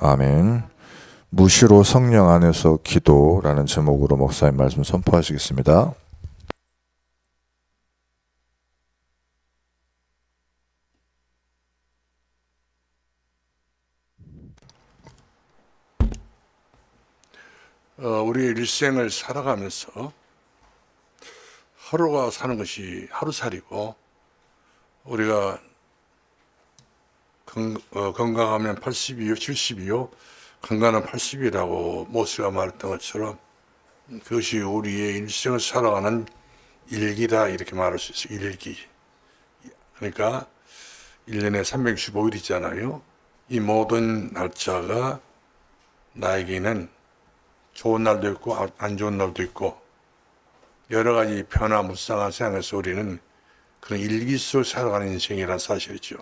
아멘. 무시로 성령 안에서 기도라는 제목으로 목사님 말씀 선포하시겠습니다. 우리의 일생을 살아가면서 하루가 사는 것이 하루살이고, 우리가 건강하면 80이요, 70이요, 건강은 80이라고 모세가 말했던 것처럼 그것이 우리의 일생을 살아가는 일기다, 이렇게 말할 수 있어요. 일기. 그러니까 1년에 365일 있잖아요. 이 모든 날짜가 나에게는 좋은 날도 있고 안 좋은 날도 있고 여러 가지 변화무쌍한 세상에서 우리는 그런 일기 속을 살아가는 인생이란 사실이죠.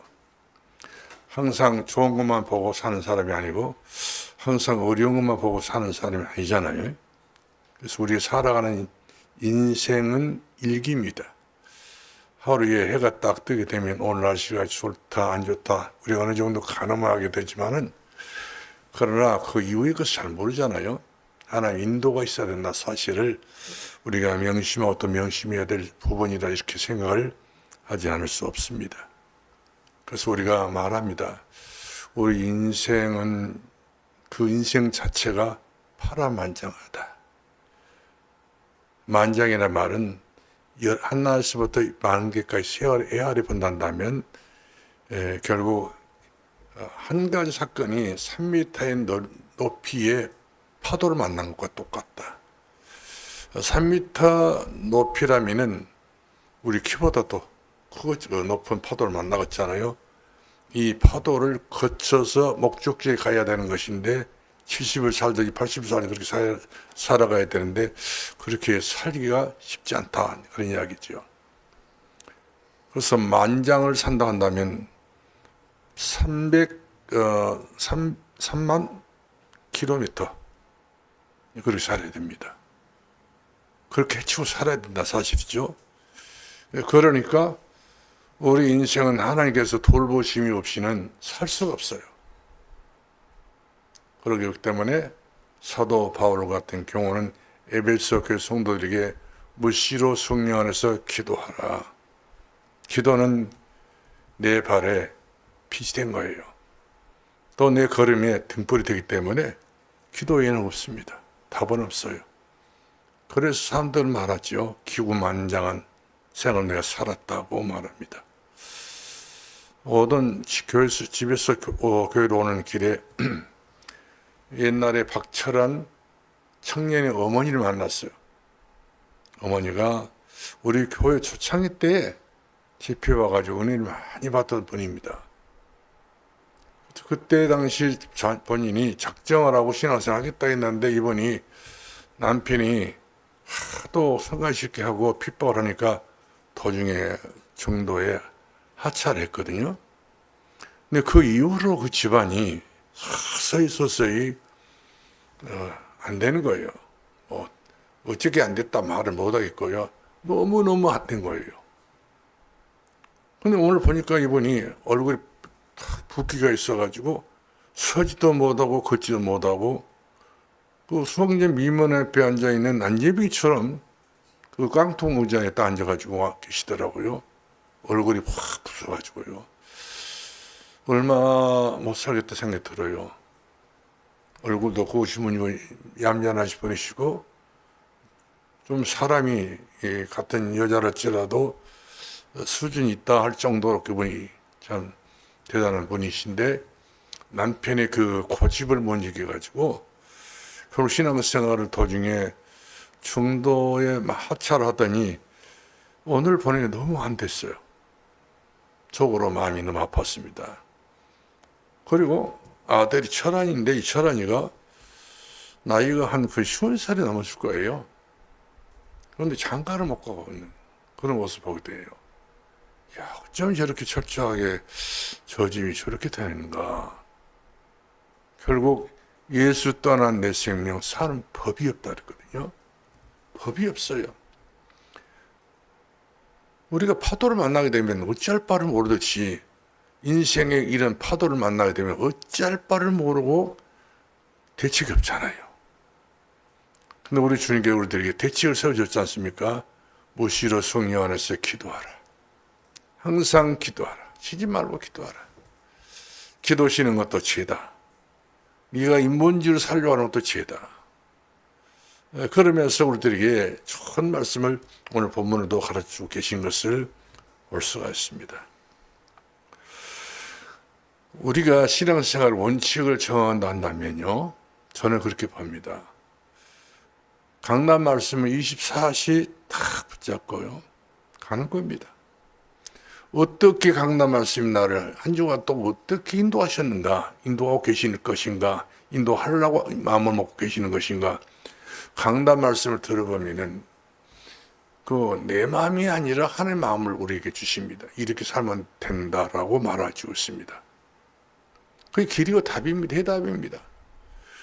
항상 좋은 것만 보고 사는 사람이 아니고 항상 어려운 것만 보고 사는 사람이 아니잖아요. 그래서 우리가 살아가는 인생은 일기입니다. 하루에 해가 딱 뜨게 되면 오늘 날씨가 좋다 안 좋다 우리가 어느 정도 가늠하게 되지만은, 그러나 그 이후의 것을 잘 모르잖아요. 하나님 인도가 있어야 된다 사실을 우리가 명심하고 또 명심해야 될 부분이다, 이렇게 생각을 하지 않을 수 없습니다. 그래서 우리가 말합니다. 우리 인생은 그 인생 자체가 파란만장하다. 만장이라는 말은 한날에서부터 만 개까지 헤아려 본다면 결국 한 가지 사건이 3m의 높이의 파도를 만난 것과 똑같다. 3m 높이라면은 우리 키보다도 높은 파도를 만나겠잖아요. 이 파도를 거쳐서 목적지에 가야 되는 것인데 70을 살든지 80을 살든지 그렇게 살아가야 되는데 그렇게 살기가 쉽지 않다, 그런 이야기죠. 그래서 만장을 산다 한다면 3만 킬로미터 그렇게 살아야 됩니다. 그렇게 해치고 살아야 된다 사실이죠. 그러니까 우리 인생은 하나님께서 돌보심이 없이는 살 수가 없어요. 그렇기 때문에 사도 바울 같은 경우는 에베소 교회 성도들에게 무시로 성령 안에서 기도하라. 기도는 내 발에 빛이 된 거예요. 또 내 걸음에 등불이 되기 때문에 기도에는 없습니다. 답은 없어요. 그래서 사람들은 말하죠. 기구만장한 생을 내가 살았다고 말합니다. 오던 집에서 교회로 오는 길에 옛날에 박철한 청년의 어머니를 만났어요. 어머니가 우리 교회 초창기 때 집회 와가지고 은혜를 많이 받던 분입니다. 그때 당시 본인이 작정을 하고 신앙생활 하겠다 했는데 이분이 남편이 하도 성가시게 하고 핍박을 하니까 도중에 정도에 하차를 했거든요. 근데 그 이후로 그 집안이 서서히 안 되는 거예요. 어떻게 안 됐다 말을 못 하겠고요. 너무너무 안 된 거예요. 근데 오늘 보니까 이분이 얼굴에 붓기가 있어가지고 서지도 못하고 걷지도 못하고 그 수학년 미문 앞에 앉아있는 난제비처럼 그 깡통 의자에 딱 앉아가지고 계시더라고요. 얼굴이 확 부서가지고요. 얼마 못 살겠다 생각이 들어요. 얼굴도 고우시면 얌전하시 분이시고 좀 사람이 같은 여자랄지라도 수준이 있다 할 정도로 그분이 참 대단한 분이신데 남편의 그 고집을 못 이겨가지고 결국 신앙생활을 도중에 중도에 하차를 하더니 오늘 보니까 너무 안 됐어요. 속으로 마음이 너무 아팠습니다. 그리고 아들이 철안인데 이 철안이가 나이가 한 그 50살이 넘었을 거예요. 그런데 장가를 못 가고 있는 그런 모습을 보게 돼요. 야, 어쩜 저렇게 철저하게 저 집이 저렇게 되는가. 결국 예수 떠난 내 생명 사는 법이 없다 그랬거든요. 법이 없어요. 우리가 파도를 만나게 되면 어찌할 바를 모르듯이 인생의 이런 파도를 만나게 되면 어찌할 바를 모르고 대책이 없잖아요. 근데 우리 주님께서 우리들에게 대책을 세워줬지 않습니까? 무시로 성령 안에서 기도하라. 항상 기도하라. 쉬지 말고 기도하라. 기도 쉬는 것도 죄다. 네가 인본주의로 살려고 하는 것도 죄다. 그러면서 우리들에게 좋은 말씀을 오늘 본문에도 가르치고 계신 것을 볼 수가 있습니다. 우리가 신앙생활 원칙을 정한다면요, 저는 그렇게 봅니다. 강단 말씀을 24시 다 붙잡고요 가는 겁니다. 어떻게 강단 말씀이 나를 한 주간 또 어떻게 인도하셨는가, 인도하고 계실 것인가, 인도하려고 마음을 먹고 계시는 것인가, 강단 말씀을 들어보면은 그 내 마음이 아니라 하나님의 마음을 우리에게 주십니다. 이렇게 살면 된다라고 말해주고 있습니다. 그게 길이고 답입니다. 해답입니다.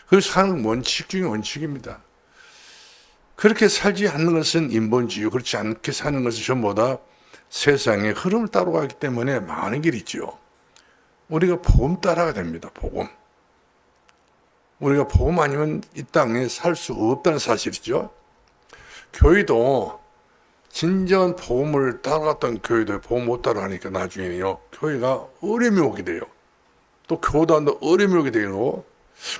그래서 사는 원칙 중에 원칙입니다. 그렇게 살지 않는 것은 인본주의, 그렇지 않게 사는 것은 전보다 세상의 흐름을 따라가기 때문에 많은 길이 있죠. 우리가 복음 따라가야 됩니다. 복음. 우리가 복음 아니면 이 땅에 살 수 없다는 사실이죠. 교회도 진정한 복음을 따라갔던 교회도 복음 못 따라가니까 나중에는요, 교회가 어려움이 오게 돼요. 또 교단도 어려움이 오게 되고,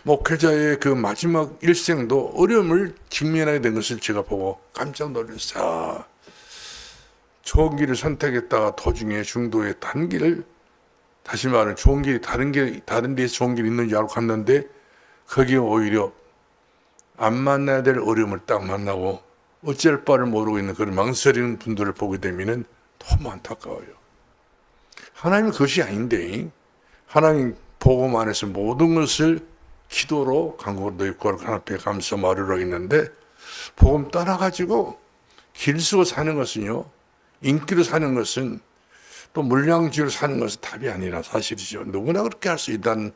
목회자의 그 마지막 일생도 어려움을 직면하게 된 것을 제가 보고 깜짝 놀랐어요. 좋은 길을 선택했다가 도중에 중도에 다른 길을, 다시 말하면 좋은 길이 다른 데에서 좋은 길이 있는 줄 알고 갔는데, 거기에 오히려 안 만나야 될 어려움을 딱 만나고 어쩔 바를 모르고 있는 그런 망설이는 분들을 보게 되면 너무 안타까워요. 하나님은 그것이 아닌데, 하나님 복음 안에서 모든 것을 기도로 간구로 너희 구하러 하나님 앞에 감사 말으로 했는데, 복음 따라가지고 길 쓰고 사는 것은요, 인기로 사는 것은, 또 물량주의로 사는 것은 답이 아니라 사실이죠. 누구나 그렇게 할 수 있다는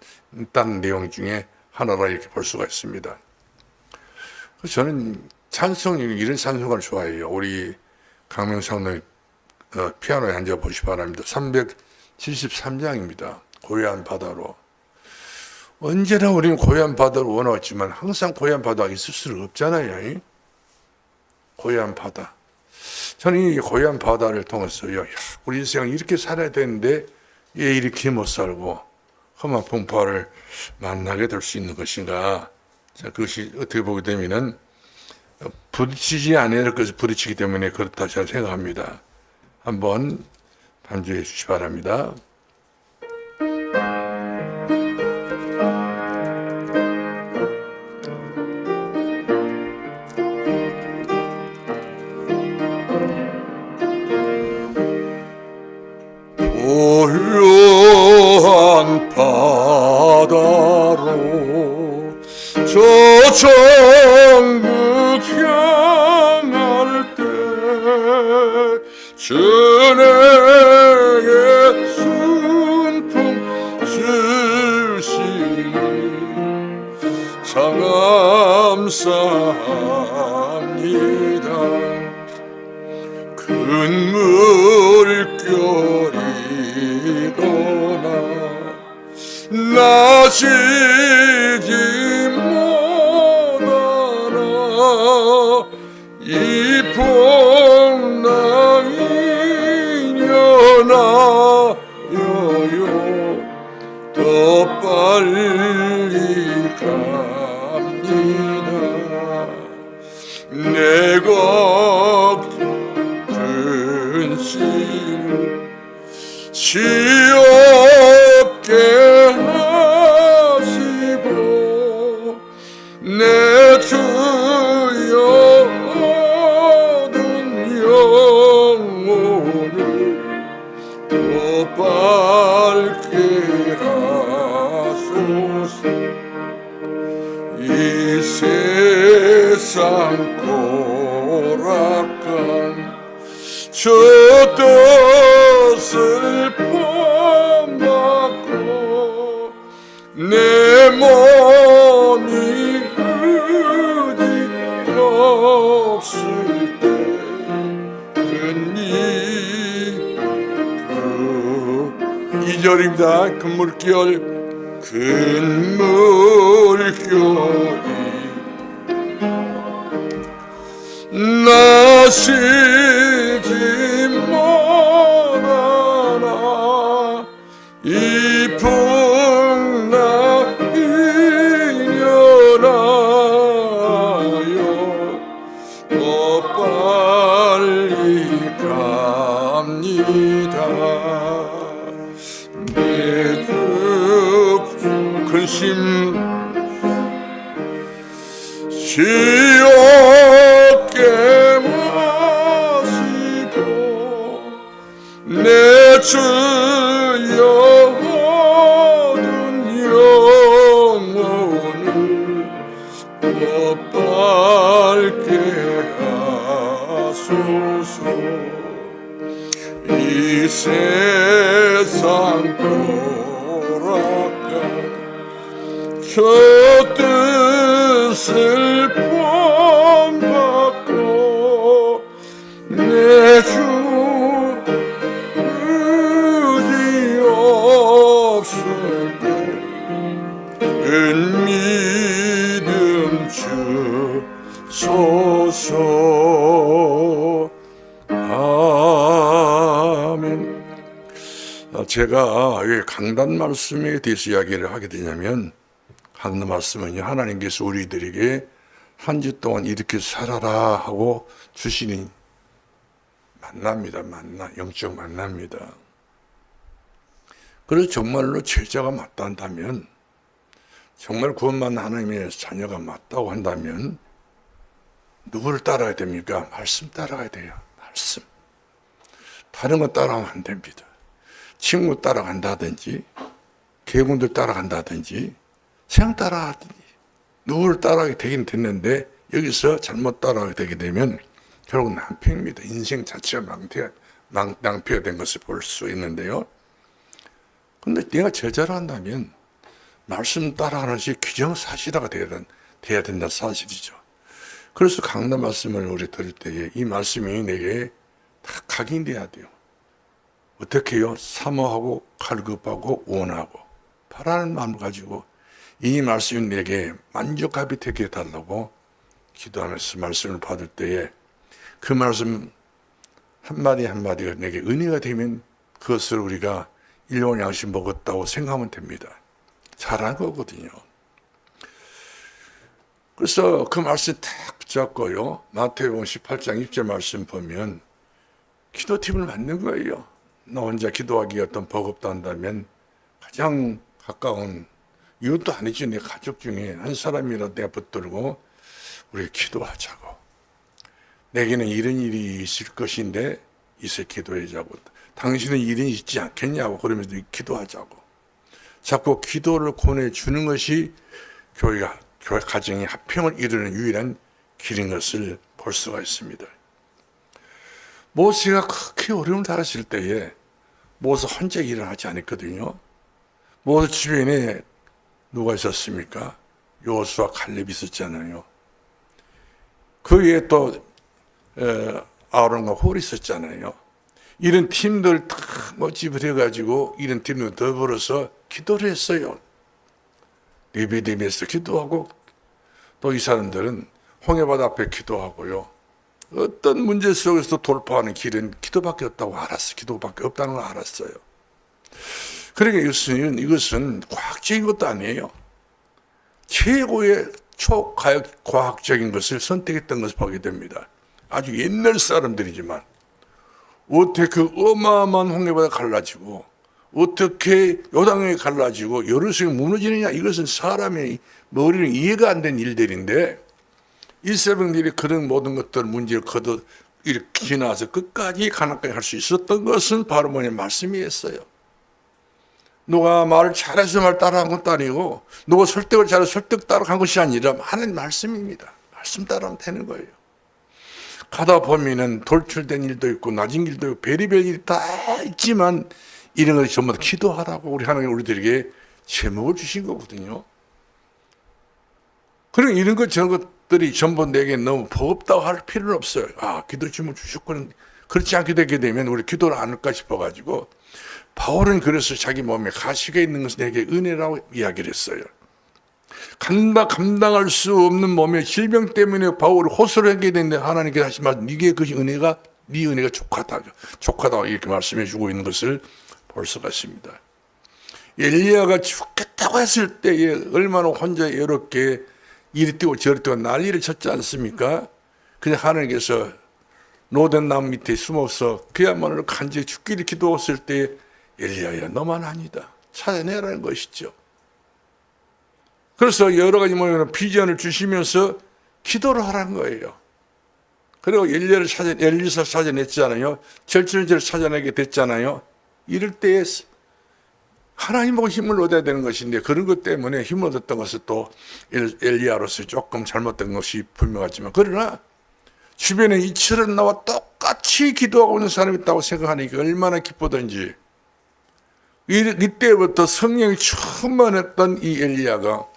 내용 중에 하나라 이렇게 볼 수가 있습니다. 저는 이런 찬송가를 좋아해요. 우리 강명상의 피아노에 앉아 보시기 바랍니다. 373장입니다. 고요한 바다로. 언제나 우리는 고요한 바다를 원하지만 항상 고요한 바다가 있을 수는 없잖아요. 고요한 바다. 저는 이 고요한 바다를 통해서요, 우리 인생을 이렇게 살아야 되는데 왜 이렇게 못 살고 험한 풍파를 만나게 될 수 있는 것인가. 자, 그것이 어떻게 보게 되면은 부딪히지 않아야 될 것을 부딪히기 때문에 그렇다 저는 생각합니다. 한번 반주해 주시기 바랍니다. 고요한 바다로 저 천국 향할 때 전해의 순풍 주시니 참 감사합니다. 큰 물결이 도나 나지지 못하나 이 풍랑이려나 여요 더 빨리 갑니다. 내 걱정 근심 지없게 하시고 내 주여 얻은 영혼을 더 밝게 하소서. 이 세상 고락한 저 뜻을 본받고 내 몸이 의지 없을 때 그 2절입니다. 큰 물결 지옥게 마시고 내 주여 얻은 영혼을 더 밝게 하소서. 이 세상 돌아가 저 뜻을 본받고 내 주 의지 없을 때 큰 믿음 주소서. 아멘. 제가 왜 강단 말씀에 대해서 이야기를 하게 되냐면, 강단 말씀은요, 하나님께서 우리들에게 한 주 동안 이렇게 살아라 하고 주시는 만납니다. 영적 만납니다. 그래서 정말로 제자가 맞다면, 정말 구원받는 하나님의 자녀가 맞다고 한다면 누구를 따라야 됩니까? 말씀 따라가야 돼요. 말씀. 다른 거 따라하면 안 됩니다. 친구 따라간다든지 계군들 따라간다든지 그냥 따라하든지 누구를 따라하게 되긴 됐는데, 여기서 잘못 따라하게 되게 되면 결국 낭패입니다. 인생 자체가 낭패가 된 것을 볼 수 있는데요. 근데 내가 제자를 한다면 말씀 따라하는 것이 기정사실화가 돼야 된다는 사실이죠. 그래서 강단 말씀을 우리 들을 때에 이 말씀이 내게 다 각인돼야 돼요. 어떻게 해요? 사모하고 갈급하고 원하고 바라는 마음을 가지고 이 말씀이 내게 만족하게 되게 해달라고 기도하면서 말씀을 받을 때에 그 말씀 한마디 한마디가 내게 은혜가 되면 그것을 우리가 일본 양식 먹었다고 생각하면 됩니다. 잘한 거거든요. 그래서 그 말씀 딱 붙잡고요, 마태복음 18장 6절 말씀 보면 기도팀을 만든 거예요. 나 혼자 기도하기 어떤 버겁다 한다면 가장 가까운 이웃도 아니지, 내 가족 중에 한 사람이라도 내가 붙들고 우리 기도하자고. 내게는 이런 일이 있을 것인데 이제 기도하자고. 당신은 일이 있지 않겠냐고. 그러면서 기도하자고. 자꾸 기도를 권해주는 것이 교회 가정의 화평을 이루는 유일한 길인 것을 볼 수가 있습니다. 모세가 그렇게 어려움을 당했을 때에 모세 혼자 일을 하지 않았거든요. 모세 주변에 누가 있었습니까? 여호수아 칼렙이 있었잖아요. 그 위에 또 아론과 홀이 있었잖아요. 이런 팀들 다 모집을 해가지고 이런 팀들 더불어서 기도를 했어요. 리비딤에서 기도하고 또 이 사람들은 홍해바다 앞에 기도하고요. 어떤 문제 속에서 돌파하는 길은 기도밖에 없다고 알았어요. 기도밖에 없다는 걸 알았어요. 그러니까 이것은 과학적인 것도 아니에요. 최고의 초과학적인 것을 선택했던 것을 보게 됩니다. 아주 옛날 사람들이지만 어떻게 그 어마어마한 홍해바다 갈라지고 어떻게 요단강이 갈라지고 예루살렘이 무너지느냐, 이것은 사람의 머리는 이해가 안 된 일들인데 이스라엘들이 그런 모든 것들 문제를 거둬 이렇게 지나서 끝까지 가나안까지 할 수 있었던 것은 바로 말씀이었어요. 누가 말을 잘해서 말 따라한 것도 아니고 누가 설득을 잘해서 설득 따라간 것이 아니라 하나님 말씀입니다. 말씀 따라하면 되는 거예요. 가다 보면은 돌출된 일도 있고 낮은 길도 있고 별의별 일이 다 있지만 이런 것이 전부 다 기도하라고 우리 하나님 우리들에게 제목을 주신 거거든요. 그러니까 이런 것 저런 것들이 전부 내게 너무 버겁다고 할 필요는 없어요. 기도 제목 주셨거든. 그렇지 않게 되게 되면 우리 기도를 안 할까 싶어가지고 바울은 그래서 자기 몸에 가시가 있는 것은 내게 은혜라고 이야기를 했어요. 감당할 수 없는 몸의 질병 때문에 바울을 호소를 하게 되는데 하나님께서 하신 말씀, 이게 그 은혜가 네 은혜가 족하다 이렇게 말씀해 주고 있는 것을 볼 수가 있습니다. 엘리야가 죽겠다고 했을 때에 얼마나 혼자 외롭게 이리 뛰고 저리 뛰고 난리를 쳤지 않습니까? 그냥 하나님께서 노된 나무 밑에 숨어서 그야말로 간절히 죽기를 기도했을 때 엘리야야 너만 아니다 찾아내라는 것이죠. 그래서 여러 가지 비전을 주시면서 기도를 하라는 거예요. 그리고 엘리사를 찾아냈잖아요. 절친을 찾아내게 됐잖아요. 이럴 때에 하나님 보고 힘을 얻어야 되는 것인데, 그런 것 때문에 힘을 얻었던 것은 또 엘리야로서 조금 잘못된 것이 분명하지만, 그러나 주변에 이처럼 나와 똑같이 기도하고 있는 사람이 있다고 생각하니까 얼마나 기쁘던지. 이때부터 성령이 충만했던 이 엘리야가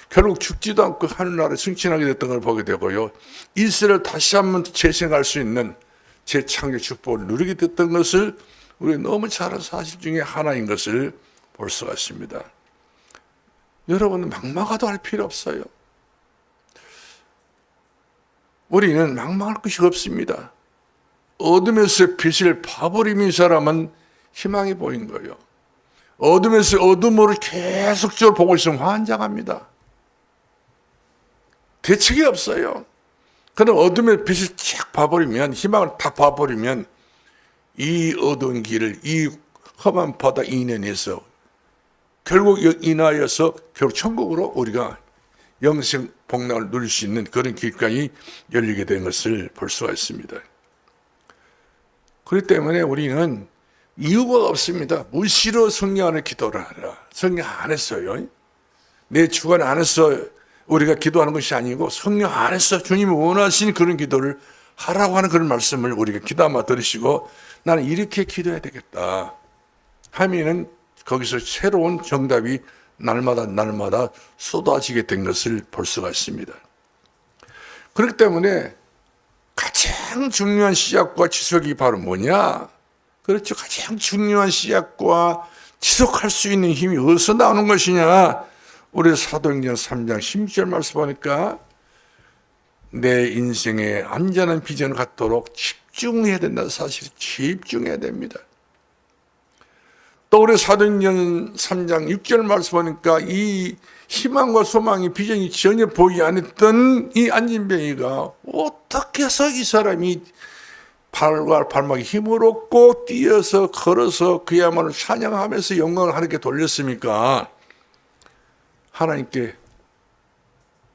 결국 죽지도 않고 하늘나라에 승천하게 됐던 걸 보게 되고요. 이스라엘 다시 한번 재생할 수 있는 재창조 축복을 누리게 됐던 것을 우리 너무 잘 아는 사실 중에 하나인 것을 볼 수가 있습니다. 여러분은 막막하도 할 필요 없어요. 우리는 막막할 것이 없습니다. 어둠에서 빛을 봐버리는 사람은 희망이 보인 거예요. 어둠에서 어둠으로 계속적으로 보고 있으면 환장합니다. 대책이 없어요. 그럼 어둠의 빛을 쫙 봐버리면, 희망을 다 봐버리면 이 어두운 길을, 이 험한 바다 이내에서 결국 인하여서 결국 천국으로 우리가 영생 복락을 누릴 수 있는 그런 길까지 열리게 된 것을 볼 수가 있습니다. 그렇기 때문에 우리는 이유가 없습니다. 무시로 성령 안에 기도를 하라. 성령 안에서요. 내 주관 안에서 우리가 기도하는 것이 아니고 성령 안에서 주님이 원하신 그런 기도를 하라고 하는 그런 말씀을 우리가 귀담아 들으시고, 나는 이렇게 기도해야 되겠다 하면은 거기서 새로운 정답이 날마다 쏟아지게 된 것을 볼 수가 있습니다. 그렇기 때문에 가장 중요한 시작과 지속이 바로 뭐냐? 그렇죠. 가장 중요한 시작과 지속할 수 있는 힘이 어디서 나오는 것이냐? 우리 사도행전 3장 16절 말씀 보니까 내 인생에 안전한 비전을 갖도록 집중해야 된다는 사실에 집중해야 됩니다. 또 우리 사도행전 3장 6절 말씀 보니까 이 희망과 소망이 비전이 전혀 보이지 않았던 이 안진뱅이가 어떻게 해서 이 사람이 발과 발막에 힘을 얻고 뛰어서 걸어서 그야말로 찬양하면서 영광을 하나님께 돌렸습니까? 하나님께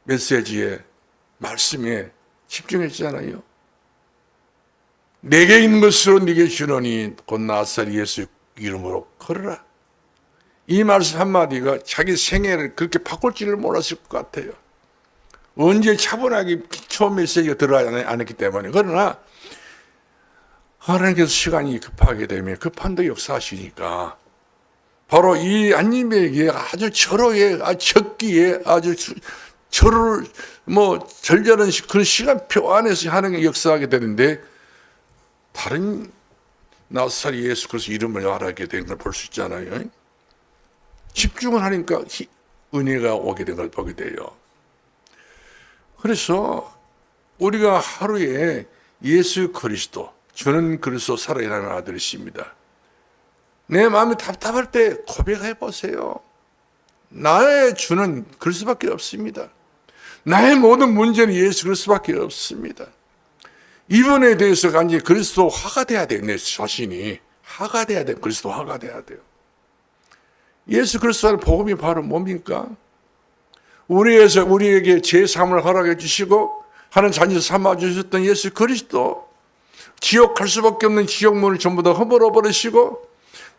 메시지에 말씀에 집중했잖아요. 내게 있는 것으로 네게 주노니 곧 나사렛 예수 이름으로 걸어라. 이 말씀 한마디가 자기 생애를 그렇게 바꿀 줄을 몰랐을 것 같아요. 언제 차분하게 기초 메시지가 들어가지 않았기 때문에. 그러나 하나님께서 시간이 급하게 되면 급한데 역사하시니까 바로 이 안님에게 아주 절호에, 아주 적기에, 아주 절호를 절절한 그런 시간표 안에서 하나님의 역사하게 되는데, 다른 나사렛 예수 그리스도 이름을 알게 된 걸 볼 수 있잖아요. 집중을 하니까 은혜가 오게 된 걸 보게 돼요. 그래서 우리가 하루에 예수 그리스도, 주는 그리스도 살아있는 아들이십니다. 내 마음이 답답할 때 고백해 보세요. 나의 주는 그리스도밖에 없습니다. 나의 모든 문제는 예수 그리스도밖에 없습니다. 이분에 대해서 간지 그리스도 화가 돼야 돼요. 내 자신이 화가 돼야 돼요. 그리스도 화가 돼야 돼요. 예수 그리스도의 복음이 바로 뭡니까? 우리에게 제3을 허락해 주시고 하는 자녀 삼아 주셨던 예수 그리스도, 지옥 갈 수밖에 없는 지옥문을 전부 다 허물어 버리시고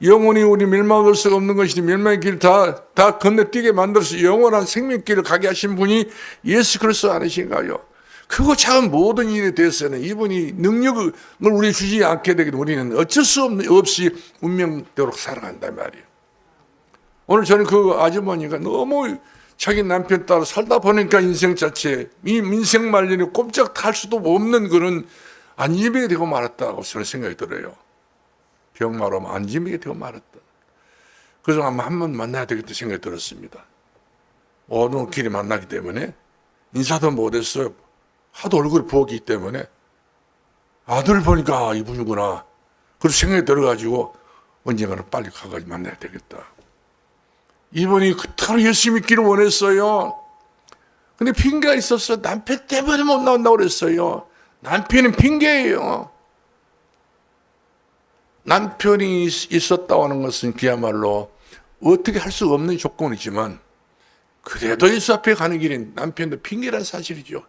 영원히 우리 멸망할 수 없는 것이니 멸망의 길 다 건너뛰게 만들어서 영원한 생명길을 가게 하신 분이 예수 그리스도 아니신가요? 크고 작은 모든 일에 대해서는 이분이 능력을 우리 주지 않게 되기 때문에 우리는 어쩔 수 없이 운명대로 살아간단 말이에요. 오늘 저는 그 아주머니가 너무 자기 남편 따라 살다 보니까 인생 자체, 이 인생 말년에 꼼짝 할 수도 없는 그런 안짐이 되고 말았다고 저는 생각이 들어요. 병마로 안짐이 되고 말았다. 그래서 아마 한 번 만나야 되겠다 생각이 들었습니다. 어느 길이 만나기 때문에 인사도 못했어요. 하도 얼굴이 부었기 때문에 아들을 보니까 이분이구나. 그런 생각이 들어가지고 언젠가는 빨리 가가지고 만나야 되겠다. 이분이 그토록 열심히 있기를 원했어요. 근데 핑계가 있었어요. 남편 때문에 못 나온다고 그랬어요. 남편은 핑계예요. 남편이 있었다고 하는 것은 그야말로 어떻게 할 수 없는 조건이지만 그래도 예수 앞에 가는 길은 남편도 핑계란 사실이죠.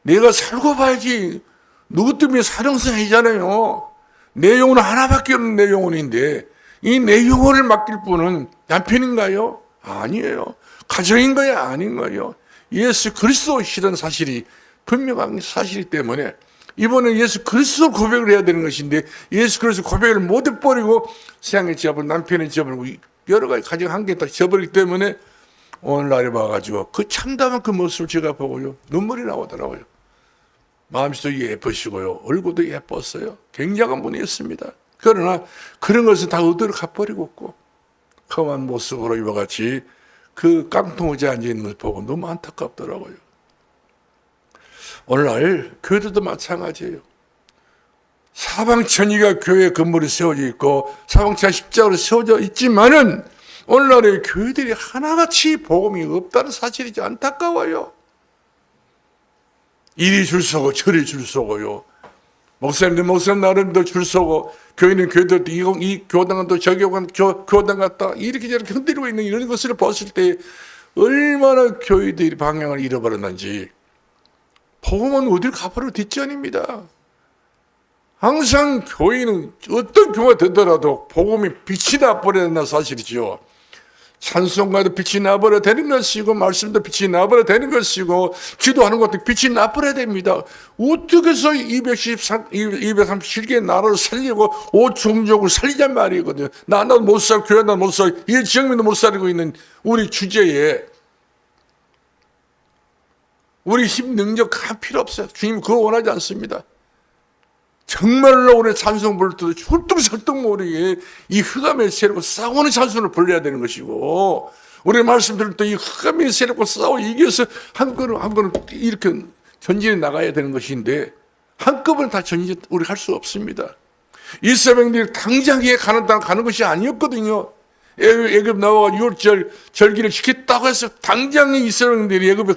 내가 살고 봐야지. 누구 때문에 사령사이잖아요. 내 영혼은 하나밖에 없는 내 영혼인데 이 내 영혼을 맡길 분은 남편인가요? 아니에요. 가정인가요? 아닌 거예요. 예수 그리스도시라는 사실이 분명한 사실이기 때문에 이번에 예수 그리스도 고백을 해야 되는 것인데 예수 그리스도 고백을 못 해버리고 세상에 지어버리고 남편에 지어버리고 여러 가지 가정 한개 다 지어버리기 때문에 오늘날에 봐가지고 그 참담한 그 모습을 제가 보고요 눈물이 나오더라고요. 마음씨도 예쁘시고요 얼굴도 예뻤어요. 굉장한 분이었습니다. 그러나 그런 것은 다 어디로 가버리고 있고 험한 모습으로 이와 같이 그 깡통의자에 앉아있는 것을 보고 너무 안타깝더라고요. 오늘날 교회들도 마찬가지예요. 사방천이가 교회 건물이 세워져 있고 사방천 십자가로 세워져 있지만은 오늘날의 교회들이 하나같이 복음이 없다는 사실이지. 안타까워요. 이리 줄 서고 저리 줄 서고요. 목사님들 목사님 나름대로 줄 서고 교회는 교회들 이 교단은 또 저 교단 같다 이렇게 저렇게 흔들리고 있는 이런 것을 봤을 때 얼마나 교회들이 방향을 잃어버렸는지. 복음은 어딜 가버려 뒷전입니다. 항상 교회는 어떤 교회가 되더라도 복음이 빛이 나버려야 된다는 사실이죠. 찬송가도 빛이 나버려야 되는 것이고 말씀도 빛이 나버려야 되는 것이고 기도하는 것도 빛이 나버려야 됩니다. 어떻게 해서 237개의 나라를 살리고 오종족을 살리란 말이거든요. 나도 못 살고 교회 나도 못 살고 이 지역민도 못 살고 있는 우리 주제에 우리 힘 능력 다 필요 없어요. 주님 그거 원하지 않습니다. 정말로 우리 찬송 부를 때도 훌뚱설뚱 모르게 이 흑암의 세력과 싸우는 찬송을 불러야 되는 것이고 우리 말씀 들을 때 이 흑암의 세력과 싸워 이겨서 한 걸음 한 걸음 이렇게 전진해 나가야 되는 것인데 한꺼번에 다 전진 우리 할 수 없습니다. 이스라엘들이 당장에 가는 땅 가는 것이 아니었거든요. 애굽 나와 6월절 절기를 지켰다고 해서 당장에 이스라엘들이 애굽에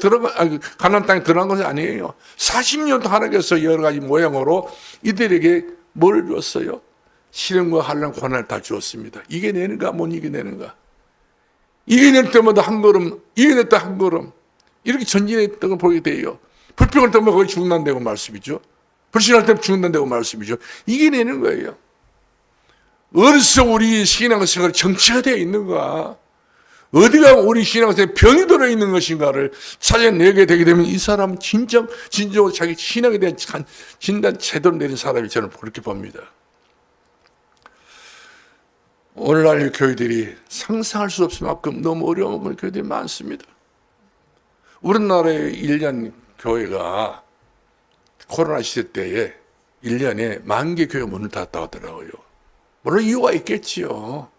가나안 땅에 들어간 것이 아니에요. 40년 동안 하나님께서 여러 가지 모양으로 이들에게 뭘 줬어요? 시련과 환난 고난을 다 주었습니다. 이겨내는가 못 이겨내는가? 이겨낼 때마다 한 걸음, 이겨냈다 한 걸음 이렇게 전진했던 걸 보게 돼요. 불평할 때마다 거의 죽는다고 말씀이죠. 불신할 때마다 죽는다고 말씀이죠. 이겨내는 거예요. 어디서 우리 신앙생활이 정체되어 있는가? 어디가 우리 신앙생활에 병이 들어있는 것인가를 찾아내게 되게 되면 이 사람은 진정으로 자기 신앙에 대한 진단 제대로 내린 사람이 저는 그렇게 봅니다. 오늘날 교회들이 상상할 수 없을 만큼 너무 어려운 교회들이 많습니다. 우리나라의 1년 교회가 코로나 시대 때에 1년에 10,000개 교회 문을 닫았다고 하더라고요. 물론 이유가 있겠지요.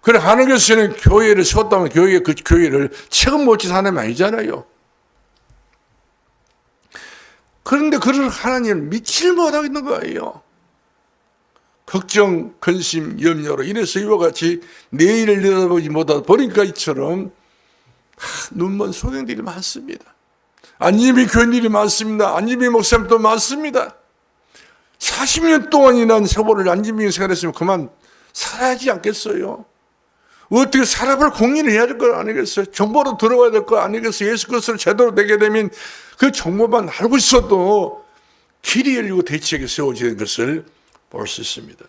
그래 하나님께서는 교회를 세웠다면 그 교회를 책임 못 진 사람이 아니잖아요. 그런데 그런 하나님을 믿지 못하고 있는 거예요. 걱정, 근심, 염려로 인해서 이와 같이 내일을 내다보지 못하다 보니까 이처럼 눈먼 소경들이 많습니다. 안예비 교인들이 많습니다. 안예비 목사님도 많습니다. 40년 동안이나 세월을 안진병 생활했으면 그만 살아야지 않겠어요? 어떻게 살아볼 공인을 해야 될 거 아니겠어요? 정보로 들어와야 될 거 아니겠어요? 예수 그리스도를 제대로 되게 되면 그 정보만 알고 있어도 길이 열리고 대책이 세워지는 것을 볼 수 있습니다.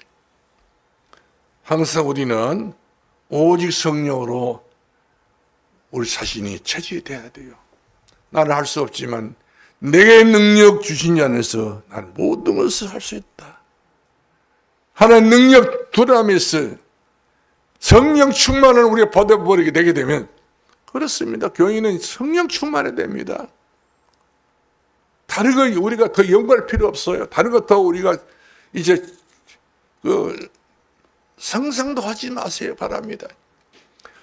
항상 우리는 오직 성령으로 우리 자신이 체질이 돼야 돼요. 나는 할 수 없지만 내게 능력 주신 자 안에서 난 모든 것을 할 수 있다. 하나님 능력 두라면서 성령 충만을 우리가 받아버리게 되게 되면 그렇습니다. 교인은 성령 충만해야 됩니다. 다른 거 우리가 더 연구할 필요 없어요. 다른 거 더 우리가 이제 상상도 하지 마세요 바랍니다.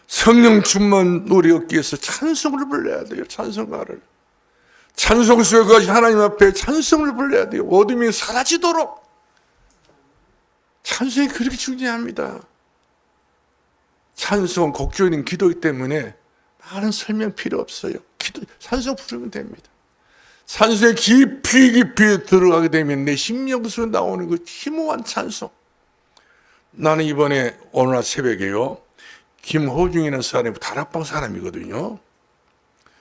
성령 충만 우리 얻기 위해서 찬송을 불러야 돼요. 찬송가를. 찬송 속에 하나님 앞에 찬송을 불러야 돼요. 어둠이 사라지도록. 찬송이 그렇게 중요합니다. 찬송은 곡조이는 기도이기 때문에 많은 설명 필요 없어요. 찬송 부르면 됩니다. 찬송에 깊이 들어가게 되면 내 심령에서 나오는 그 심오한 찬송. 나는 이번에 오늘 새벽에요. 김호중이라는 사람이 다락방 사람이거든요.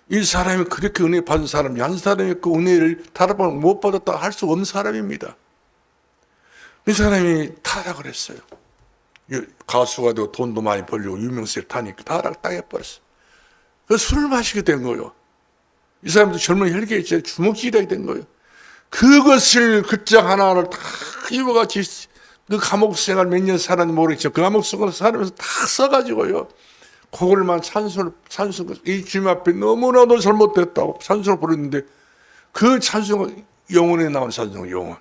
이 사람이 그렇게 은혜 받은 사람이 한 사람이 그 은혜를 다른 번 못 받았다 할 수 없는 사람입니다. 이 사람이 타락을 했어요. 가수가 되고 돈도 많이 벌리고 유명세를 타니까 타락당해버렸어요. 그래서 술을 마시게 된 거예요. 이 사람도 젊은 혈기에 주먹질하게 된 거예요. 그것을 글자 하나를 다 이거같이 그 감옥 생활 몇 년 살았는지 모르겠지만 그 감옥 생활 살면서 다 써가지고요. 그걸만 찬송을 이 주님 앞에 너무나도 잘못됐다고 찬송을 부르는데 그 찬송은 영혼에 나온 찬송은 영혼.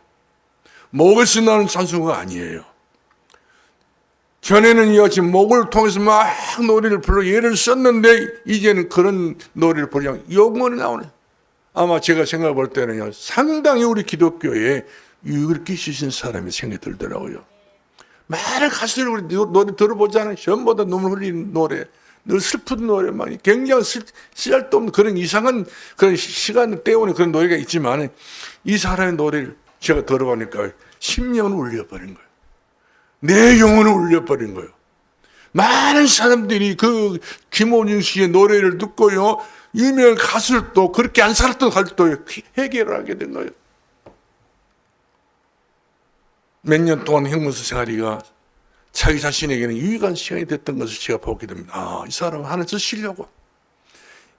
목에서 나오는 찬송은 아니에요. 전에는 이어지 목을 통해서 막 노래를 불러 예를 썼는데 이제는 그런 노래를 부르면 영혼이 나오는. 아마 제가 생각해 볼 때는요, 상당히 우리 기독교에 유익을 끼치신 사람이 생각이 들더라고요. 많은 가수들 우리 노래 들어보잖아요. 전부 다 눈물 흘리는 노래, 늘 슬픈 노래만, 굉장히 쓸데없는 그런 이상한 그런 시간을 때우는 그런 노래가 있지만 이 사람의 노래를 제가 들어보니까 심령을 울려버린 거예요. 내 영혼을 울려버린 거예요. 많은 사람들이 그 김호중 씨의 노래를 듣고요, 유명한 가수들도 그렇게 안 살았던 가수들도 해결을 하게 된 거예요. 몇 년 동안 형무소 생활이가 자기 자신에게는 유익한 시간이 됐던 것을 제가 보게 됩니다. 아, 이 사람은 하나님 쓰시려고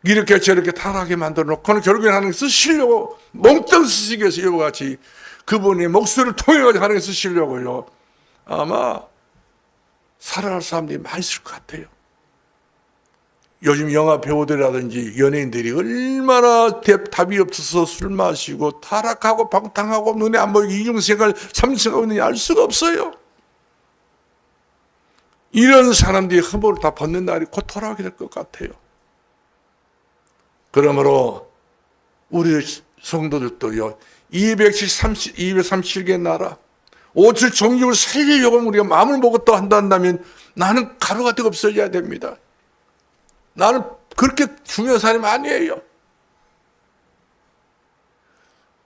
이렇게 저렇게 타락하게 만들어 놓고는 결국에 하나님 쓰시려고 몽땅 쓰시기 위해서 이와 같이 그분의 목소리를 통해 가지고 하나님 쓰시려고요. 아마 살아갈 사람들이 많이 있을 것 같아요. 요즘 영화 배우들이라든지 연예인들이 얼마나 답이 없어서 술 마시고 타락하고 방탕하고 눈에 안 보이고 이중생활 참생하고 있는지 알 수가 없어요. 이런 사람들이 흠을 다 벗는 날이 곧 돌아오게 될 것 같아요. 그러므로 우리 성도들도요, 237개 나라 5칠 종족을 살리려고 우리가 마음을 먹었다 한다면 나는 가루가득 없어져야 됩니다. 나는 그렇게 중요한 사람이 아니에요.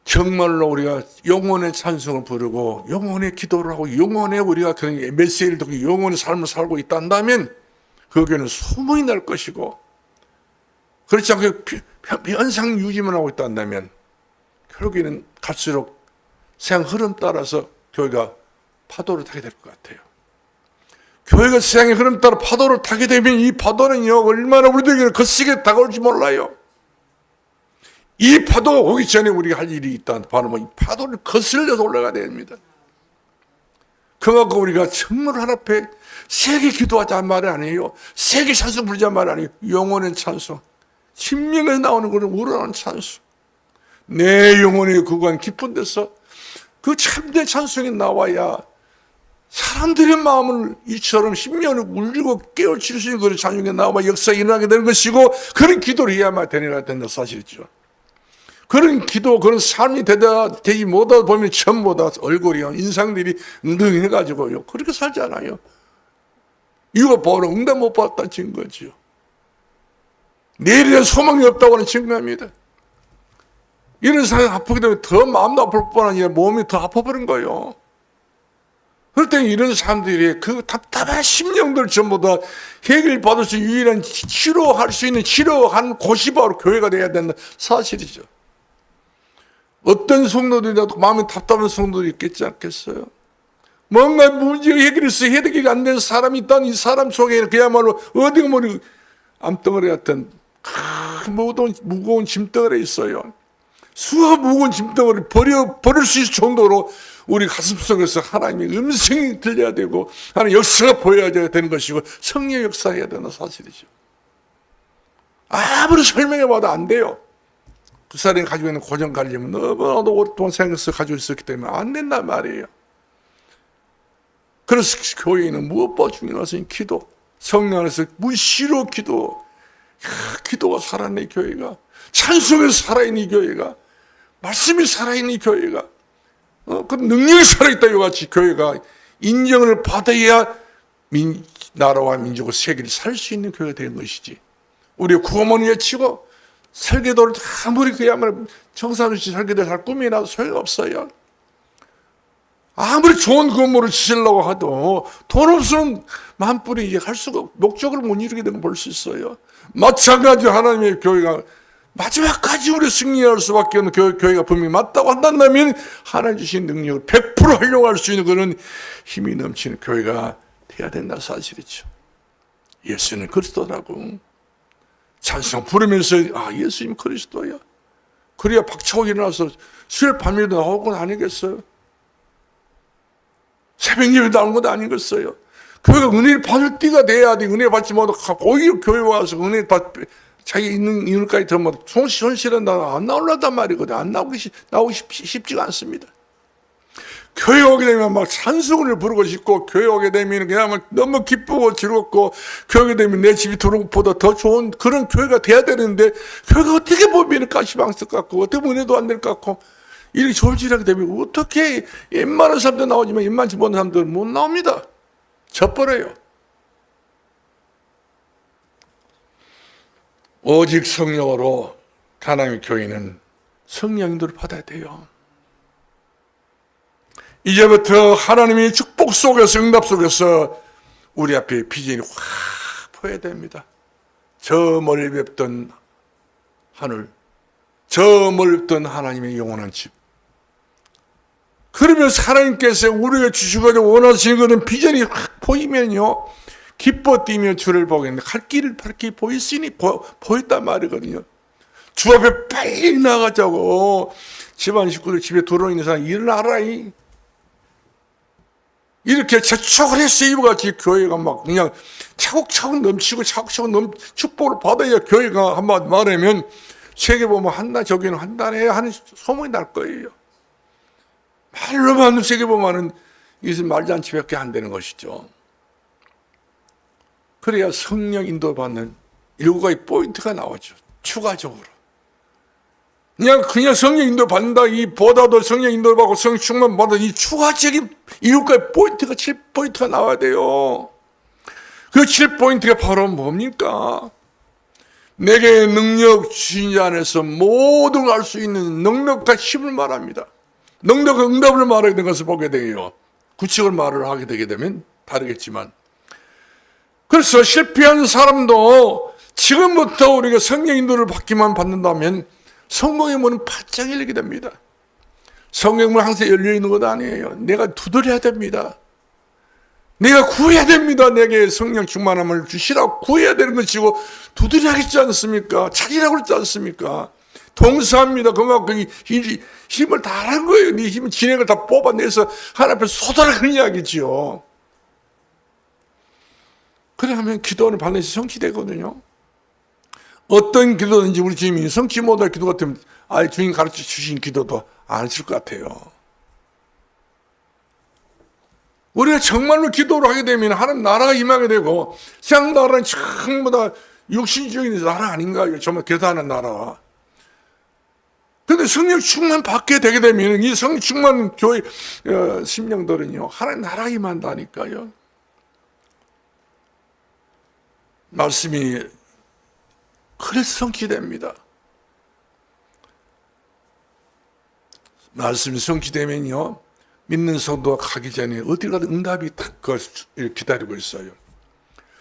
정말로 우리가 영혼의 찬송을 부르고 영혼의 기도를 하고 영혼의 우리가 그 메시지를 듣고 영혼의 삶을 살고 있다면 거기에는 소문이 날 것이고, 그렇지 않고 현상 유지만 하고 있다면 결국에는 갈수록 세상 흐름 따라서 교회가 파도를 타게 될 것 같아요. 교회가 세상의 흐름 따라 파도를 타게 되면 이 파도는요, 얼마나 우리들에게 거세게 다가올지 몰라요. 이 파도가 오기 전에 우리가 할 일이 있다. 바로 이 파도를 거슬려서 올라가야 됩니다. 그만큼 우리가 정말 하나님 앞에 세게 기도하자는 말이 아니에요. 세게 찬송 부르자는 말이 아니에요. 영혼의 찬송, 심령에 나오는 것을 우러나는 찬송, 내 영혼의 구간 깊은 데서 그 참된 찬송이 나와야 사람들의 마음을 이처럼 심령을 울리고 깨우칠 수 있는 그런 찬송이 나와 역사가 일어나게 되는 것이고, 그런 기도를 해야만 되는 된다 사실이죠. 그런 기도, 그런 삶이 되지 못하다 보면 전부 다 얼굴이요, 인상들이 응등해가지고요, 그렇게 살지 않아요. 이거 바로 응답 못 받았다는 증거죠. 내일에 대한 소망이 없다고 하는 증거입니다. 이런 사람이 아프게 되면 더 마음도 아플 뿐 아니라 몸이 더 아파버린 거예요. 그럴 때 이런 사람들이 그 답답한 심령들 전부 다 해결받을 수 유일한 치료할 수 있는 치료한 곳이 바로 교회가 돼야 된다 사실이죠. 어떤 성도들이라도 마음이 답답한 성도들이 있겠지 않겠어요? 뭔가 문제가 해결이 안 되는 사람이 있다는 이 사람 속에 그야말로 어디가 머리 암덩어리 같은 무거운 짐덩어리 있어요. 수업 무거운 짐덩어리를 버릴 수 있을 정도로 우리 가슴속에서 하나님의 음성이 들려야 되고 하나님의 역사가 보여야 되는 것이고 성령의 역사해야 되는 사실이죠. 아무리 설명해봐도 안 돼요. 그 사람이 가지고 있는 고정관념은 너무나도 오랫동안 생각해서 가지고 있었기 때문에 안 된단 말이에요. 그래서 교회에는 무엇보다 중요한 것은 기도, 성령 안에서 무시로 기도, 기도가 살아있는 이 교회가, 찬송에서 살아있는 이 교회가, 말씀이 살아있는 이 교회가, 그 능력이 살아있다 이와 같이 교회가 인정을 받아야 나라와 민족과 세계를 살 수 있는 교회가 되는 것이지. 우리가 구호만 외치고 설계도를 아무리 그야말로 청산없이 설계도 잘 꾸미나도 소용없어요. 아무리 좋은 건물을 지으려고 해도 돈 없으면 만불이 할 수가 목적을 못 이루게 되는 걸 볼 수 있어요. 마찬가지로 하나님의 교회가 마지막까지 우리 승리할 수밖에 없는 교회가 분명히 맞다고 한다면 하나님 주신 능력을 100% 활용할 수 있는 그런 힘이 넘치는 교회가 돼야 된다는 사실이죠. 예수는 그리스도라고 찬송 부르면서 예수님 그리스도야. 그래야 박차고 일어나서 수요일 밤에도 나오는 건 아니겠어요? 새벽 예배 나오는 것도 아니겠어요? 교회가 은혜를 받을 때가 돼야 돼. 은혜 받지 못하고 오히려 교회 와서 은혜 자기 있는 이유까지 들으면 손실한다 안 나오려단 말이거든. 안 나오기 쉽지가 않습니다. 교회 오게 되면 막 찬송을 부르고 싶고, 교회 오게 되면 그냥 막 너무 기쁘고 즐겁고, 교회 오게 되면 내 집이 들어온 것보다 더 좋은 그런 교회가 돼야 되는데, 교회가 어떻게 보면 가시방석 같고, 어떻게 보면 은혜도 안 될 것 같고, 이렇게 졸지하게 되면 어떻게 웬만한 사람들 나오지만 웬만치 못한 사람들은 못 나옵니다. 져버려요. 오직 성령으로 하나님의 교회는 성령 인도를 받아야 돼요. 이제부터 하나님의 축복 속에서, 응답 속에서 우리 앞에 비전이 확 보여야 됩니다. 저 멀리 뵙던 하늘, 저 멀리 뵙던 하나님의 영원한 집. 그러면서 하나님께서 우리가 주시고자 원하시는 그런 비전이 확 보이면요, 기뻐 뛰며 주를 보겠는데 갈 길을 밝게 보였으니 보였단 말이거든요. 주 앞에 빨리 나가자고. 집안 식구들 집에 들어있는 사람 일어나라. 이렇게 재촉을 했어요. 이와 같이 교회가 막 그냥 차곡차곡 넘치고 차곡차곡 축복을 받아야 교회가 한마디 말하면 세계 보면 한다 저기는 한다네 하는 소문이 날 거예요. 말로만 세계 보면은 이것은 말잔치밖에 안 되는 것이죠. 그래야 성령 인도받는 7가지 포인트가 나오죠. 추가적으로. 그냥 성령 인도 받는다, 보다도 성령 인도 받고 성령 충만 받아, 이 추가적인 7가지 포인트가 7포인트가 나와야 돼요. 그 7포인트가 바로 뭡니까? 내게 능력 주신 자 안에서 모든 걸 알 수 있는 능력과 힘을 말합니다. 능력과 응답을 말하게 된 것을 보게 돼요. 구칙을 말을 하게 되게 되면 다르겠지만. 그래서 실패한 사람도 지금부터 우리가 성령 인도를 받기만 받는다면 성공의 문은 바짝 열리게 됩니다. 성경의 문은 항상 열려있는 것 아니에요. 내가 두드려야 됩니다. 내가 구해야 됩니다. 내게 성령 충만함을 주시라고 구해야 되는 것이고 두드려야겠지 않습니까? 찾으라고 그랬지 않습니까? 동사합니다. 그만큼 힘을 다한 거예요. 네 힘을 진행을 다 뽑아내서 하나님 앞에 쏟아내는 이야기지요. 그래 하면 기도는 반드시 성취되거든요. 어떤 기도든지 우리 주님이 성취 못할 기도 같으면 주님 가르쳐 주신 기도도 안 하실 것 같아요. 우리가 정말로 기도를 하게 되면 하나님 나라가 임하게 되고 세상 나라는 전부 다 육신적인 나라 아닌가요? 정말 계산하는 나라. 그런데 성령 충만 받게 되게 되면 이 성령 충만 교회 심령들은요 하나님 나라가 임한다니까요. 말씀이 그래서 성취됩니다. 말씀이 성취되면요 믿는 성도가 가기 전에 어디 가든 응답이 딱 기다리고 있어요.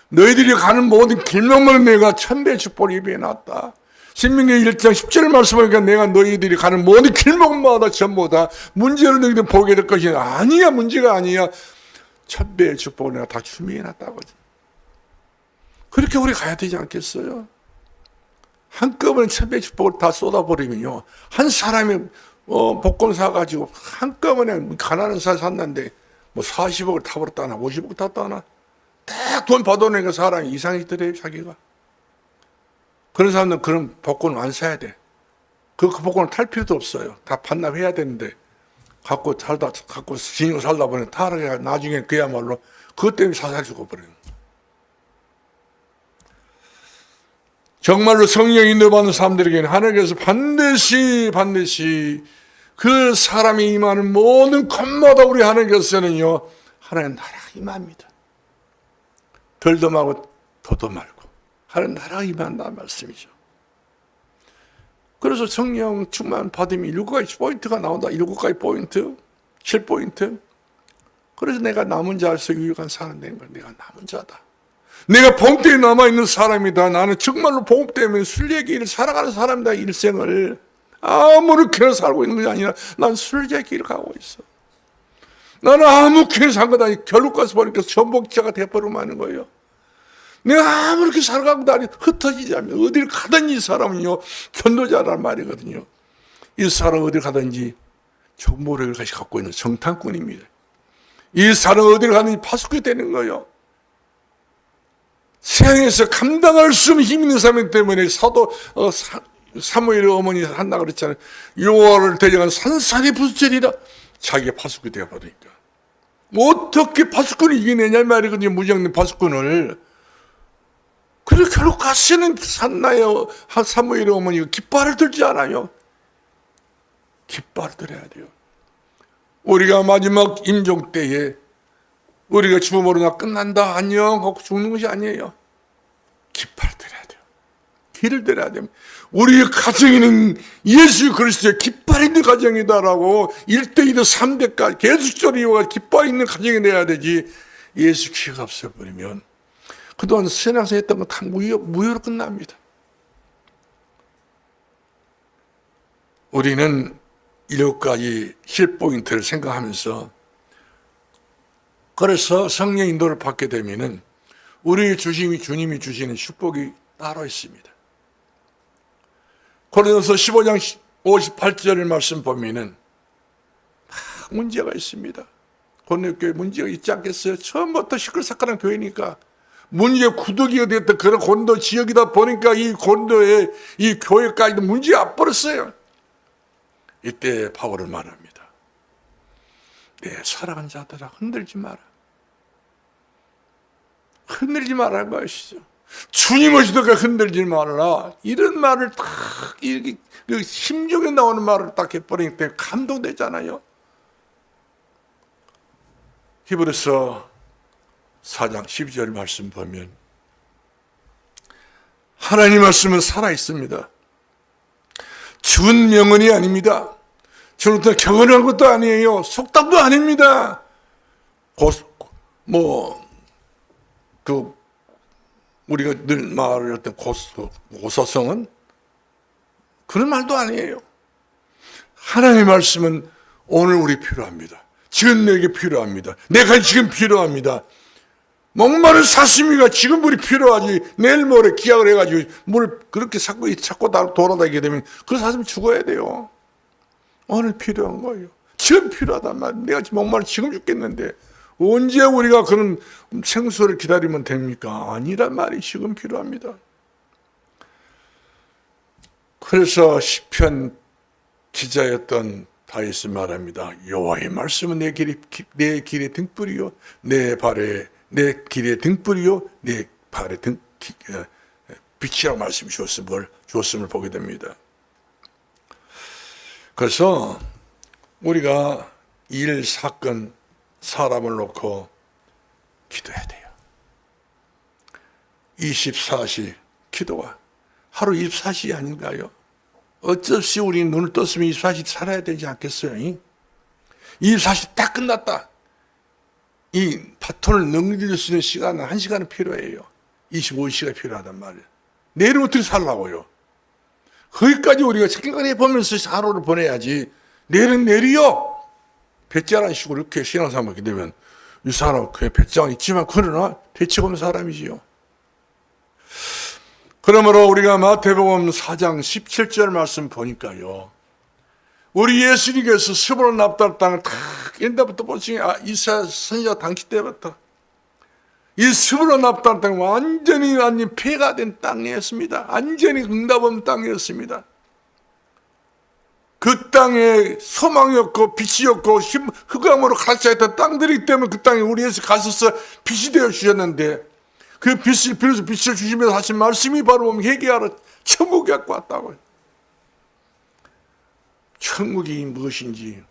너희들이 가는 모든 길목마다 내가 천배의 축복을 예비해놨다. 신명기 1장 10절 말씀하니까 내가 너희들이 가는 모든 길목마다 전부 다 문제를 너희들 보게 될 것이 아니야. 문제가 아니야. 천배의 축복을 내가 다 준비해놨다고. 그렇게 우리 가야 되지 않겠어요? 한꺼번에 천배의 축복을 다 쏟아버리면요 한 사람이 복권 사가지고 한꺼번에 가난한 사람 샀는데 40억을 타버렸다나 50억 탔다나 딱 돈 받아내니까 사람이 이상해지더래요. 자기가. 그런 사람들은 그런 복권을 안 사야 돼. 그 복권을 탈 필요도 없어요. 다 반납해야 되는데 갖고 지니고 살다 보니 타락해가 나중에 그야말로 그것 때문에 사살 죽어버려요. 정말로 성령 인도받는 사람들에게는 하나님께서 반드시 그 사람이 임하는 모든 곳마다 우리 하나님께서는요 하나님 나라가 임합니다. 덜도 말고 더도 말고 하나님 나라가 임한다는 말씀이죠. 그래서 성령 충만 받으면 7가지 포인트가 나온다. 7가지 포인트, 7포인트. 그래서 내가 남은 자로서 유익한 사람 되는 거야. 내가 남은 자다. 내가 복음 때문에 남아있는 사람이다. 나는 정말로 복음 때문에 순례의 길을 살아가는 사람이다. 일생을 아무렇게나 살고 있는 것이 아니라 난 순례의 길을 가고 있어. 나는 아무렇게나 산 거다. 결국 가서 보니까 전복자가 돼버리고 마는 거예요. 내가 아무렇게 살아가고 다니 흩어지지 않으면 어디를 가든지 이 사람은요 견도자란 말이거든요. 이 사람 어디를 가든지 정보력을 같이 갖고 있는 정탐꾼입니다. 이 사람 어디를 가든지 파수꾼이 되는 거예요. 세상에서 감당할 수 없는 힘 있는 사람 때문에 사도 사무엘의 어머니 한다 그랬잖아요. 여호와를 대적한 산산이 부수처리라. 자기가 파수꾼이 되어버리니까 뭐 어떻게 파수꾼을 이기느냐 말이거든요. 무장된 파수꾼을. 그래서 결국 가시는 산나요 사무엘의 어머니가 깃발을 들지 않아요. 깃발을 들어야 돼요. 우리가 마지막 임종 때에 우리가 죽음으로 나 끝난다 안녕 하고 죽는 것이 아니에요. 깃발을 들어야 돼요. 길을 들어야 됩니다. 우리의 가정에는 예수 그리스도의 깃발 있는 가정이다라고 1대 2대 3대까지 계속적으로 이어가 깃발 있는 가정이 돼야 되지. 예수 기회가 없어버리면 그동안 신앙생활 했던 거 다 무효로 끝납니다. 우리는 7가지 힐포인트를 생각하면서 그래서 성령 인도를 받게 되면은 우리 주님이 주시는 축복이 따로 있습니다. 고린도서 15장 58절 말씀 보면은 문제가 있습니다. 고린도 교회 문제가 있지 않겠어요? 처음부터 시끌사끌한 교회니까 문제의 구더기가 됐던 그런 고린도 지역이다 보니까 이 고린도의 이 교회까지도 문제가 앞버렸어요. 이때 바울은 말합니다. 내 사랑하는 자들아 흔들지 마라. 흔들지 말라는 것이죠. 주님 오시다가 흔들지 말라. 이런 말을 딱 이렇게 심정에 나오는 말을 딱 해버리기 때문에 감동되잖아요. 히브리서 4장 12절 말씀 보면 하나님 말씀은 살아있습니다. 준 명언이 아닙니다. 저는 경건한 것도 아니에요. 속담도 아닙니다. 우리가 늘 말했던 고소성은 그런 말도 아니에요. 하나님의 말씀은 오늘 우리 필요합니다. 지금 내게 필요합니다. 내가 지금 필요합니다. 목마른 사시미가 지금 물이 필요하지. 내일 모레 기약을 해가지고 물 그렇게 자꾸 돌아다니게 되면 그 사람이 죽어야 돼요. 오늘 필요한 거예요. 지금 필요하단 말이에요. 내가 지금 목마른 지금 죽겠는데 언제 우리가 그런 생수를 기다리면 됩니까? 아니란 말이 지금 필요합니다. 그래서 시편 기자였던 다윗이 말합니다. 여호와의 말씀은 내 길의 등불이요 내 길의 등불이요 내 발의 빛이라고 말씀 주었음을 보게 됩니다. 그래서 우리가 일, 사건, 사람을 놓고 기도해야 돼요. 24시 기도가 하루 24시 아닌가요? 어쩔 수 없이 우리 눈을 떴으면 24시 살아야 되지 않겠어요? 24시 딱 끝났다. 이 바톤을 넘길 수 있는 시간은 1시간은 필요해요. 25시가 필요하단 말이에요. 내일은 어떻게 살라고요? 거기까지 우리가 생각해 보면서 하루를 보내야지. 내일은 내일이요. 배짱한 식으로 이렇게 신앙생활 하게 되면 이 사람 그냥 배짱은 있지만 그러나 대책 없는 사람이지요. 그러므로 우리가 마태복음 4장 17절 말씀 보니까요. 우리 예수님께서 스불론 납달 땅을 탁 옛날부터 보시면 이사야 선지자 당시 때부터 이 스불론 납달 땅 완전히 폐가 된 땅이었습니다. 완전히 응답 없는 땅이었습니다. 그 땅에 소망이 없고 빛이 없고 흑암으로 가득차있던 땅들이기 때문에 그 땅에 우리 예수 가셔서 빛이 되어 주셨는데 그 빛을 비로소 빛을 주시면서 하신 말씀이 바로 회개하러 천국에 갖고 왔다고요. 천국이 무엇인지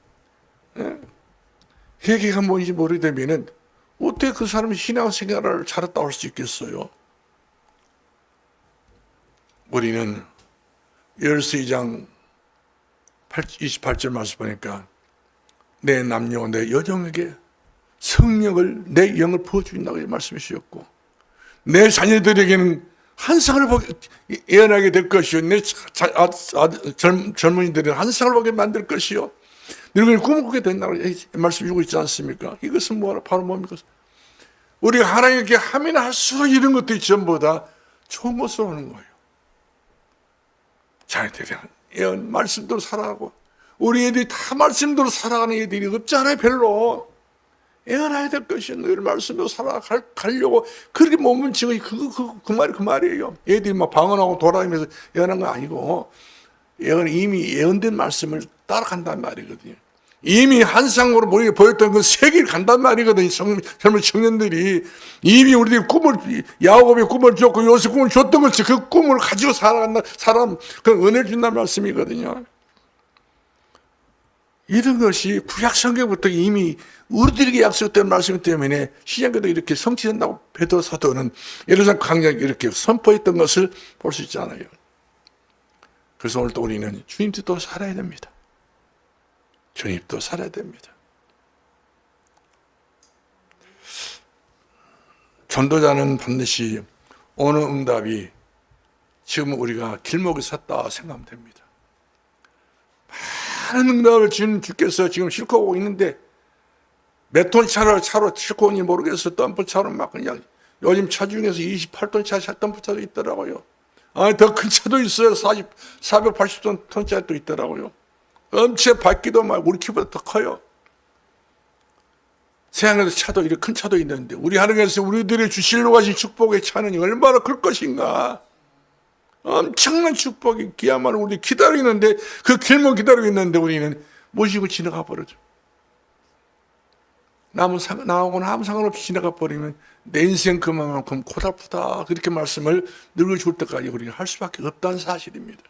회개가 뭔지 모르게 되면 어떻게 그 사람이 신앙생활을 잘했다고 할 수 있겠어요? 우리는 열세장 28절 말씀 보니까 내 남녀와 내 여종에게 성령을 내 영을 부어주신다고 말씀해 주셨고 내 자녀들에게는 환상을 보게 예언하게 될 것이요, 내 젊은이들은 환상을 보게 만들 것이요, 너희는 꿈을 꾸게 된다고 말씀 주고 있지 않습니까? 이것은 뭐라 바로 뭡니까? 우리가 하나님께 하면 할수록 이런 것들이 전부 다 좋은 것으로 오는 거예요. 자녀들이 예언 말씀대로 살아가고, 우리 애들이 다 말씀대로 살아가는 애들이 없잖아요. 별로. 예언해야 될 것이 너희를 말씀대로 살아가려고 그렇게 몸을 치고 그 말이 그 말이에요. 애들이 막 방언하고 돌아다니면서 예언한 거 아니고, 이미 예언된 말씀을 따라간단 말이거든요. 이미 환상으로 우리가 보였던 그 세계를 간단 말이거든요. 젊은 청년들이 이미 우리들이 야곱의 꿈을 줬고 요셉 꿈을 줬던 것이 그 꿈을 가지고 살아간다, 사람, 그 은혜를 준다는 말씀이거든요. 이런 것이 구약 성경부터 이미 우리들에게 약속된 말씀 때문에 신약에도 이렇게 성취된다고 베드로 사도는 예루살렘 광야에 이렇게 선포했던 것을 볼 수 있잖아요. 그래서 오늘도 우리는 주님 뜻대로 살아야 됩니다. 주님 뜻대로 살아야 됩니다. 전도자는 반드시 어느 응답이 지금 우리가 길목에 섰다 생각하면 됩니다. 많은 응답을 주께서 지금 싣고 오고 있는데 몇 톤 차로 싣고 오는지 모르겠어. 덤프차로 막 그냥 요즘 차 중에서 28톤 차 덤프차도 있더라고요. 더 큰 차도 있어요. 480톤 차도 있더라고요. 엄청 밝기도 막 우리 키보다 더 커요. 세상에서 차도 이렇게 큰 차도 있는데 우리 하나님께서 우리들이 주시려고 하신 축복의 차는 얼마나 클 것인가. 엄청난 축복이 기야말로 우리 기다리고 있는데, 그 길목 기다리고 있는데 우리는 모시고 지나가 버려죠. 나하고는 아무 상관없이 지나가 버리면 내 인생 그만큼 고달프다, 그렇게 말씀을 늙어 죽을 때까지 우리가 할 수밖에 없다는 사실입니다.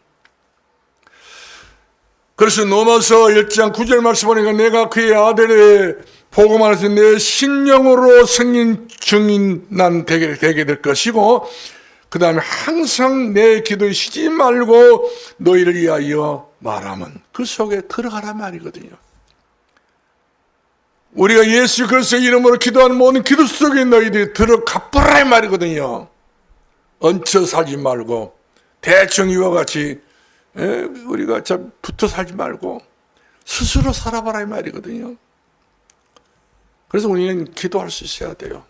그래서 로마서 1장 9절 말씀 보니까 내가 그의 아들의 복음 안에서 내 신령으로 생긴 증인 난 되게 될 것이고, 그 다음에 항상 내 기도에 쉬지 말고 너희를 위하여 말하면 그 속에 들어가란 말이거든요. 우리가 예수 그리스도의 이름으로 기도하는 모든 기도 속에 너희들이 들어가 보라 말이거든요. 얹혀 살지 말고 대충 이와 같이 우리가 참 붙어 살지 말고 스스로 살아봐라 이 말이거든요. 그래서 우리는 기도할 수 있어야 돼요.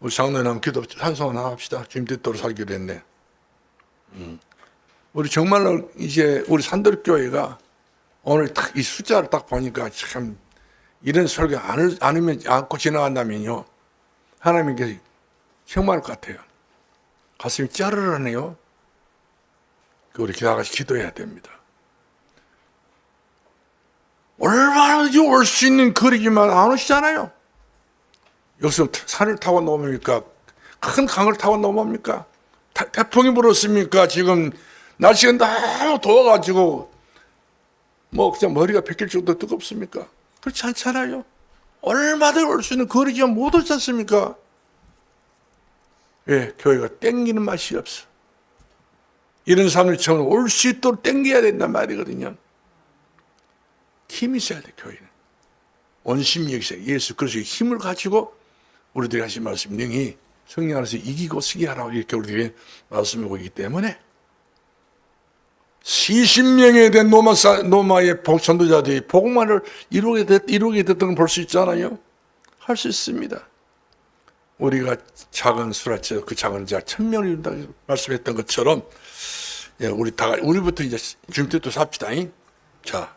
우리 장로님 기도 찬송 하나 합시다. 주님 뜻대로 살기로 했네. 우리 정말로 이제 우리 산들교회가 오늘 딱 이 숫자를 딱 보니까 참 이런 설교 않고 지나간다면요, 하나님께 정말 것 같아요. 가슴이 쩌르르네요. 우리 다 같이 기도해야 됩니다. 얼마든지 올 수 있는 거리지만 안 오시잖아요. 여기서 산을 타고 넘어옵니까? 큰 강을 타고 넘어옵니까? 태풍이 불었습니까? 지금 날씨가 너무 더워가지고 뭐 그냥 머리가 베낄 정도 뜨겁습니까? 그렇지 않잖아요. 얼마든지 올 수 있는 거리지만 못 오지 않습니까? 왜? 교회가 땡기는 맛이 없어. 이런 사람들처럼 올 수 있도록 땡겨야 된단 말이거든요. 힘이 있어야 돼, 교회는. 원심력이 있어야 돼. 예수 그리스도의 힘을 가지고 우리들이 하신 말씀 능히 성령 안에서 이기고 승리하라고 이렇게 우리들이 말씀하고 있기 때문에 70명에 된 노마의 전도자들이 복음만을 이루게 됐던 걸 볼 수 있잖아요. 할 수 있습니다. 우리가 작은 수라체 그 작은 자 1000명을 이룬다고 말씀했던 것처럼 우리부터 이제 주님 뜻도 삽시다. 자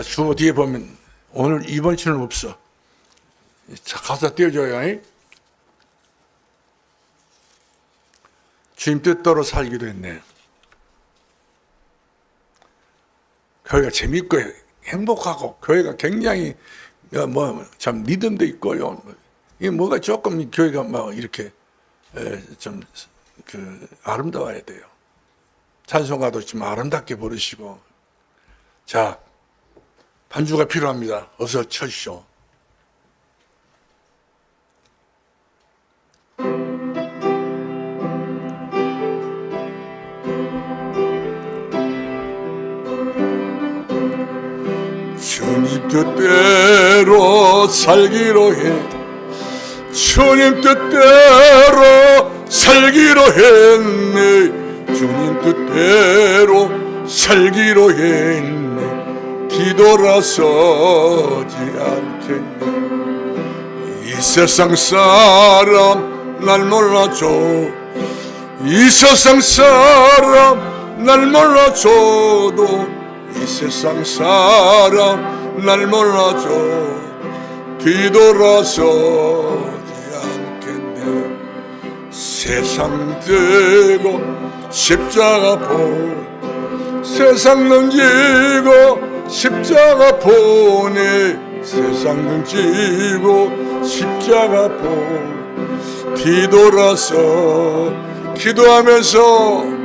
주어 뒤에 보면 오늘 이번 주는 없어. 자, 가사 띄워줘요. 주님 뜻대로 살기로 했네. 교회가 재밌고 행복하고 교회가 굉장히 참 리듬도 있고요. 이게 뭐가 조금 교회가 막 이렇게 좀 아름다워야 돼요. 찬송가도 좀 아름답게 부르시고. 자, 반주가 필요합니다. 어서 쳐주시오. 주님 뜻대로 살기로 해 주님 뜻대로 살기로 했네. 주님 뜻대로 살기로 했네. 뒤돌아서지 않겠네. 이 세상 사람 날 몰라줘. 이 세상 사람 날 몰라줘도 이 세상 사람 날 몰라줘. 뒤돌아서지 않겠네. 세상 들고 십자가 보 세상 넘기고 십자가 보네. 세상 넘기고 십자가 보 뒤돌아서 기도하면서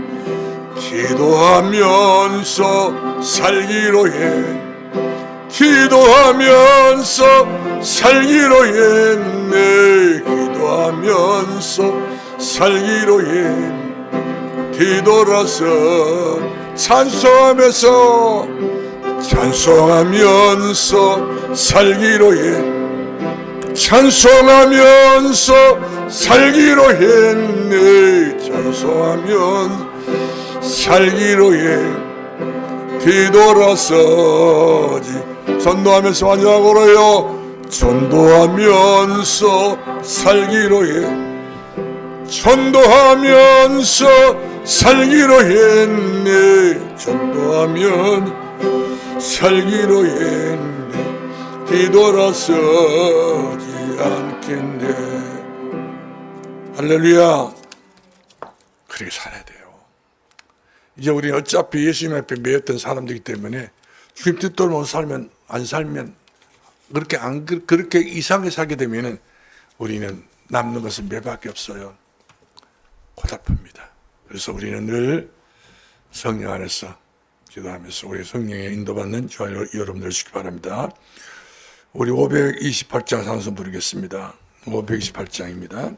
살기로 해. 기도하면서 살기로 했네. 기도하면서 살기로 해. 뒤돌아서 찬송하면서 살기로 해. 찬송하면서 살기로 했네. 찬송하면서 살기로 해. 뒤돌아서지. 전도하면서 완전하고로요. 전도하면서 살기로 해. 전도하면서 살기로 했네. 전도하면 살기로 했네. 뒤돌아서지 않겠네. 할렐루야. 그렇게 살아야 돼요. 이제 우리는 어차피 예수님 앞에 매였던 사람들이기 때문에 주님 뜻대로 못 살면, 안 살면, 그렇게 이상하게 살게 되면은 우리는 남는 것은 매밖에 없어요. 고달픕니다. 그래서 우리는 늘 성령 안에서 기도하면서 우리 성령의 인도받는 저와 여러분들 되시기 바랍니다. 우리 528장 찬송 부르겠습니다. 528장입니다.